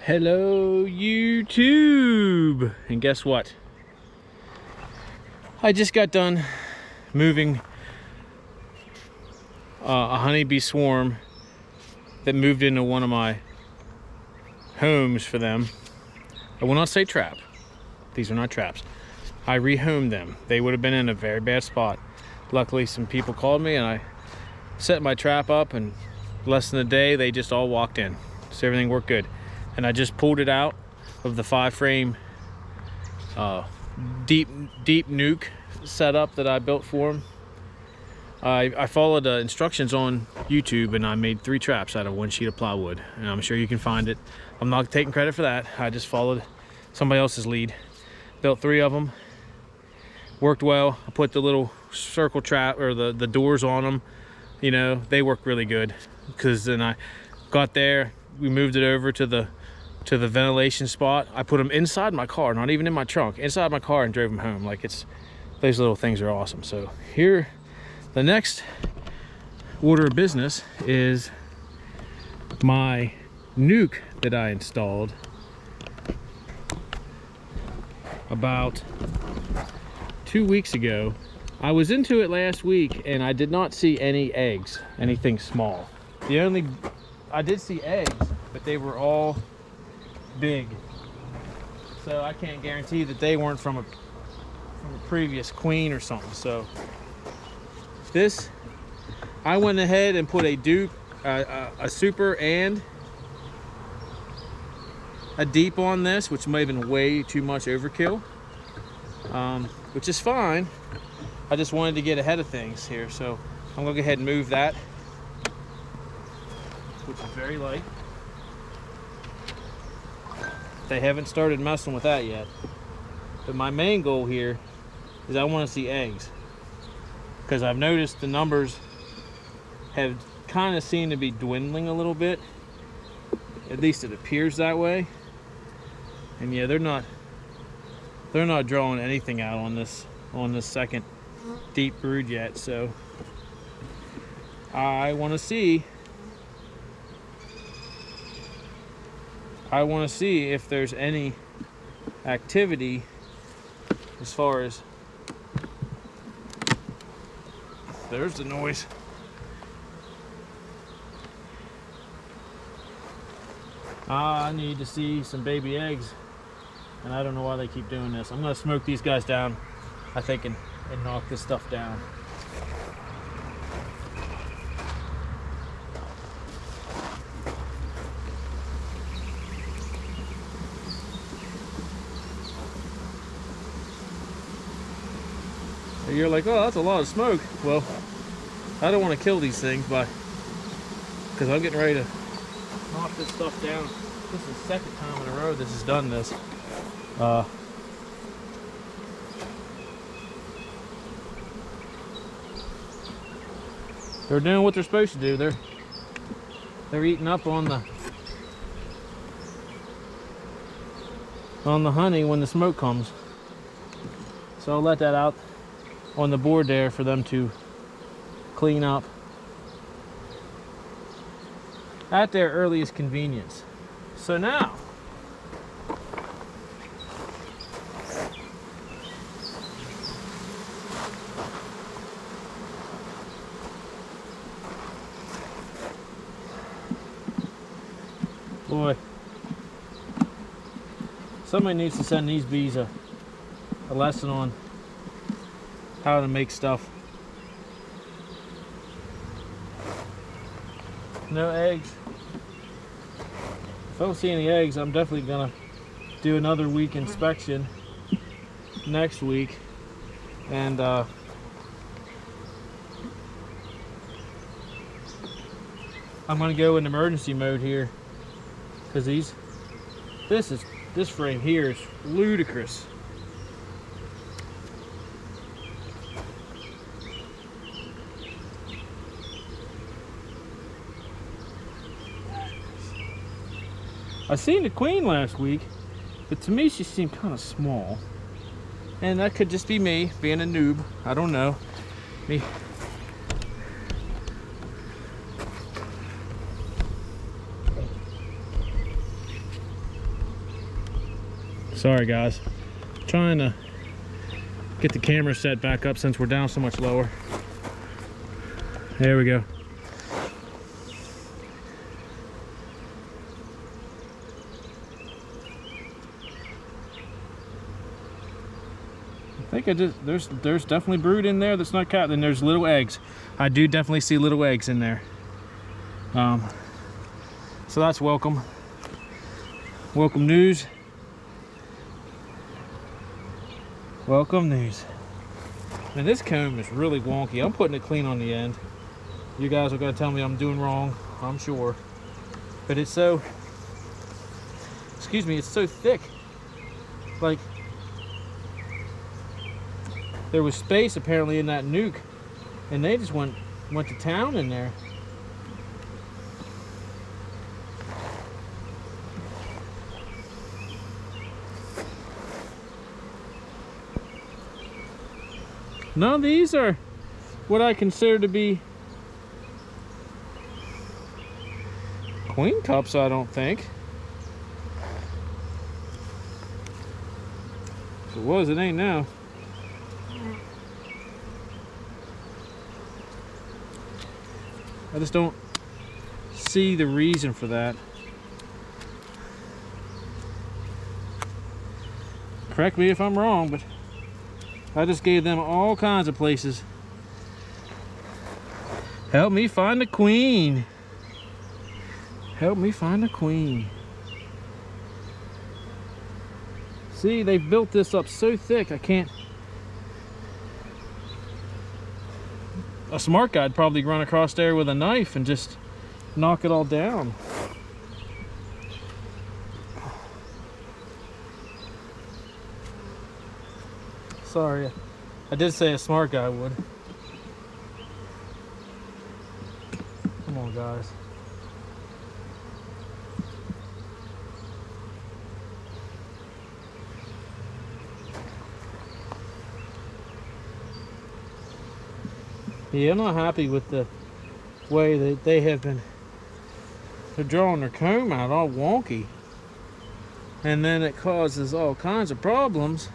Hello YouTube, and guess what? I just got done moving a honeybee swarm that moved into one of my homes for them. I will not say trap. These are not traps. I rehomed them. They would have been in a very bad spot. Luckily some people called me and I set my trap up, and less than a day they just all walked in. So everything worked good. And I just pulled it out of the 5-frame deep NUC setup that I built for them. I followed the instructions on YouTube and I made 3 traps out of 1 sheet of plywood, and I'm sure you can find it. I'm not taking credit for that. I just followed somebody else's lead. Built 3 of them. Worked well. I put the little circle trap or the doors on them. You know, they work really good, because then I got there, we moved it over to the ventilation spot. I put them inside my car, not even in my trunk, inside my car, and drove them home. Like, those little things are awesome. So here, the next order of business is my NUC that I installed about 2 weeks ago. I was into it last week and I did not see any eggs, anything small. I did see eggs, but they were all big. So I can't guarantee that they weren't from a previous queen or something. So this, I went ahead and put a dupe, a super and a deep on this, which may have been way too much overkill, which is fine. I just wanted to get ahead of things here, so I'm gonna go ahead and move that, which is very light. They haven't started messing with that yet. But my main goal here is I want to see eggs, because I've noticed the numbers have kind of seemed to be dwindling a little bit. At least it appears that way. And yeah, they're not drawing anything out on this second deep brood yet. So I want to see if there's any activity as far as, there's the noise. I need to see some baby eggs, and I don't know why they keep doing this. I'm gonna smoke these guys down, I think, and knock this stuff down. You're like, oh, that's a lot of smoke. Well, I don't want to kill these things because I'm getting ready to knock this stuff down. This is the second time in a row this has done this. They're doing what they're supposed to do. They're eating up on the honey when the smoke comes. So I'll let that out on the board there for them to clean up at their earliest convenience. So now, boy, somebody needs to send these bees a lesson on how to make stuff. No eggs. If I don't see any eggs, I'm definitely gonna do another week inspection next week, and I'm gonna go in emergency mode here, because this frame here is ludicrous. I seen the queen last week, but to me she seemed kind of small. And that could just be me being a noob. I don't know. Me. Sorry guys, trying to get the camera set back up since we're down so much lower. There we go. I think there's definitely brood in there that's not caught. Then there's little eggs. I do definitely see little eggs in there. So that's welcome. Welcome news. Welcome news. And this comb is really wonky. I'm putting it clean on the end. You guys are gonna tell me I'm doing wrong, I'm sure. But it's so, excuse me, it's so thick. Like, there was space apparently in that NUC, and they just went to town in there. None of these are what I consider to be queen cups, I don't think. If it was, it ain't now. I just don't see the reason for that. Correct me if I'm wrong, but I just gave them all kinds of places. Help me find the queen. Help me find the queen. See, they built this up so thick, I can't. A smart guy'd probably run across there with a knife and just knock it all down. Sorry, I did say a smart guy would. Come on, guys. Yeah, I'm not happy with the way that they have been. They're drawing their comb out all wonky. And then it causes all kinds of problems.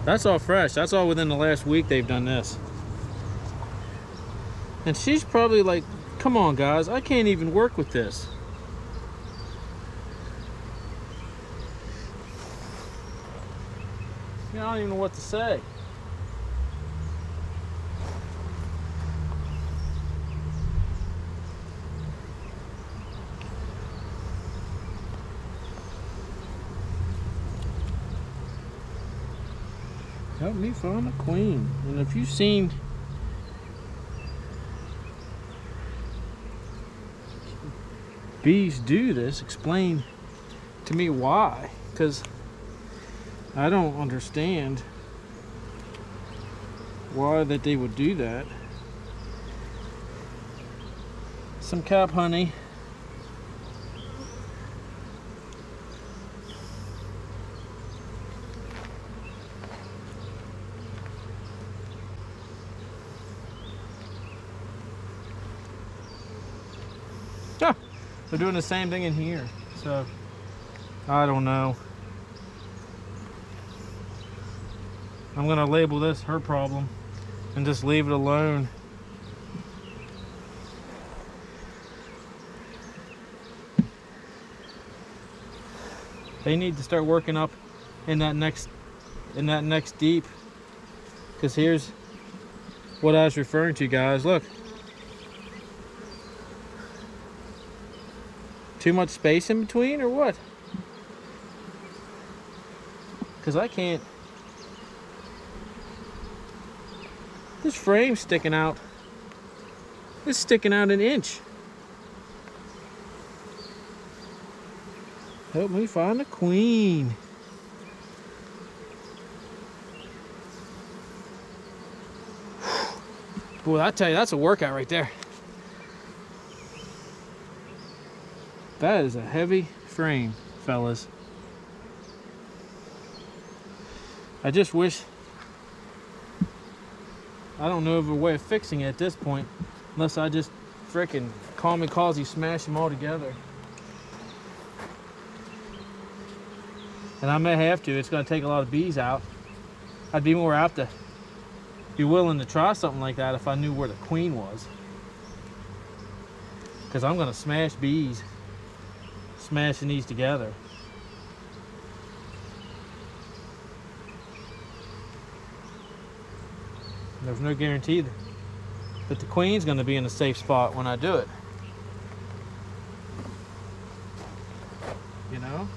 That's all fresh. That's all within the last week they've done this. And she's probably like, come on guys, I can't even work with this. You know, I don't even know what to say. Help me find a queen. And if you've seen bees do this, explain to me why, because I don't understand why that they would do that. Some cap honey. Ah, they're doing the same thing in here, so I don't know. I'm gonna label this her problem and just leave it alone. They need to start working up in that next deep, because here's what I was referring to, guys. Look, too much space in between or what? Because I can't. This frame's sticking out. It's sticking out an inch. Help me find a queen. Boy, I tell you, that's a workout right there. That is a heavy frame, fellas. I just wish, I don't know of a way of fixing it at this point, unless I just frickin' kamikaze smash them all together. And I may have to. It's going to take a lot of bees out. I'd be more apt to be willing to try something like that if I knew where the queen was. Because I'm going to smash bees, smashing these together. There's no guarantee that the queen's going to be in a safe spot when I do it. You know?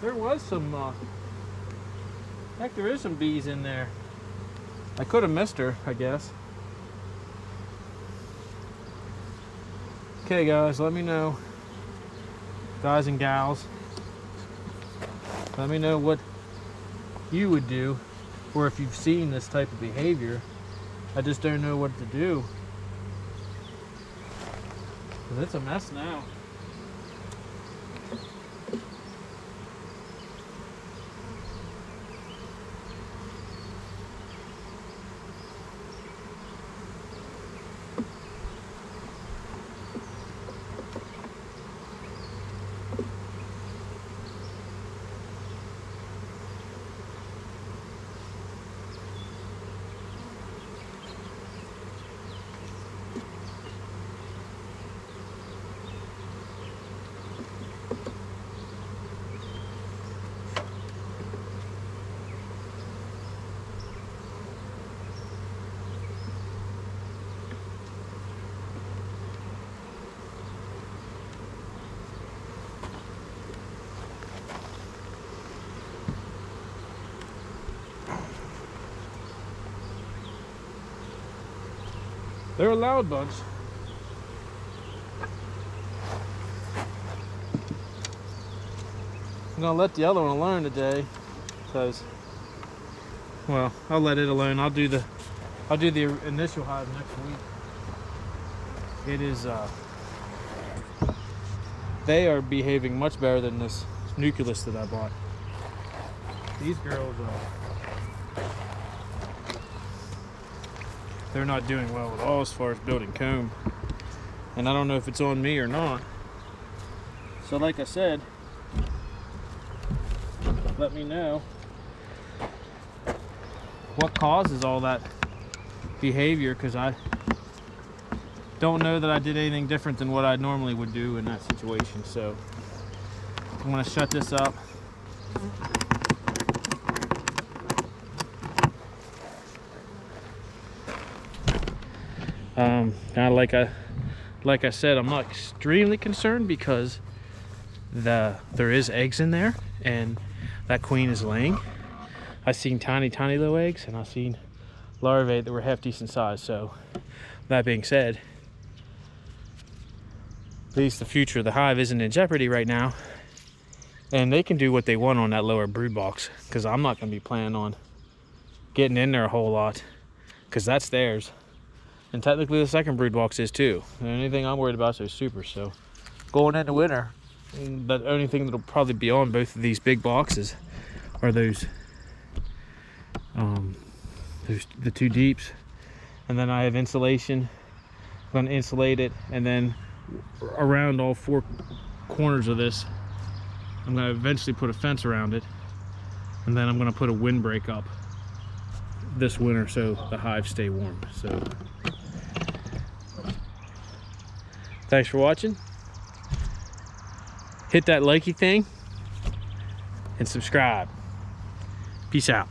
There was some, heck, there is some bees in there. I could have missed her, I guess. Okay, guys, let me know. Guys and gals, let me know what you would do, or if you've seen this type of behavior. I just don't know what to do. 'Cause it's a mess now. They're a loud bunch. I'm gonna let the other one alone today, because, well, I'll let it alone. I'll do the initial hive next week. It is they are behaving much better than this nucleus that I bought. These girls they're not doing well at all as far as building comb, and I don't know if it's on me or not. So like I said, let me know what causes all that behavior, because I don't know that I did anything different than what I normally would do in that situation. So I'm going to shut this up. Kind of like I said, I'm not extremely concerned, because there is eggs in there and that queen is laying. I've seen tiny little eggs, and I've seen larvae that were half decent size. So that being said, at least the future of the hive isn't in jeopardy right now, and they can do what they want on that lower brood box, because I'm not going to be planning on getting in there a whole lot, because that's theirs. And technically the second brood box is too. And anything I'm worried about is those supers. So going into winter, the only thing that'll probably be on both of these big boxes are those the two deeps. And then I have insulation. I'm going to insulate it, and then around all four corners of this, I'm going to eventually put a fence around it, and then I'm going to put a windbreak up this winter so the hives stay warm. So thanks for watching. Hit that likey thing and subscribe. Peace out.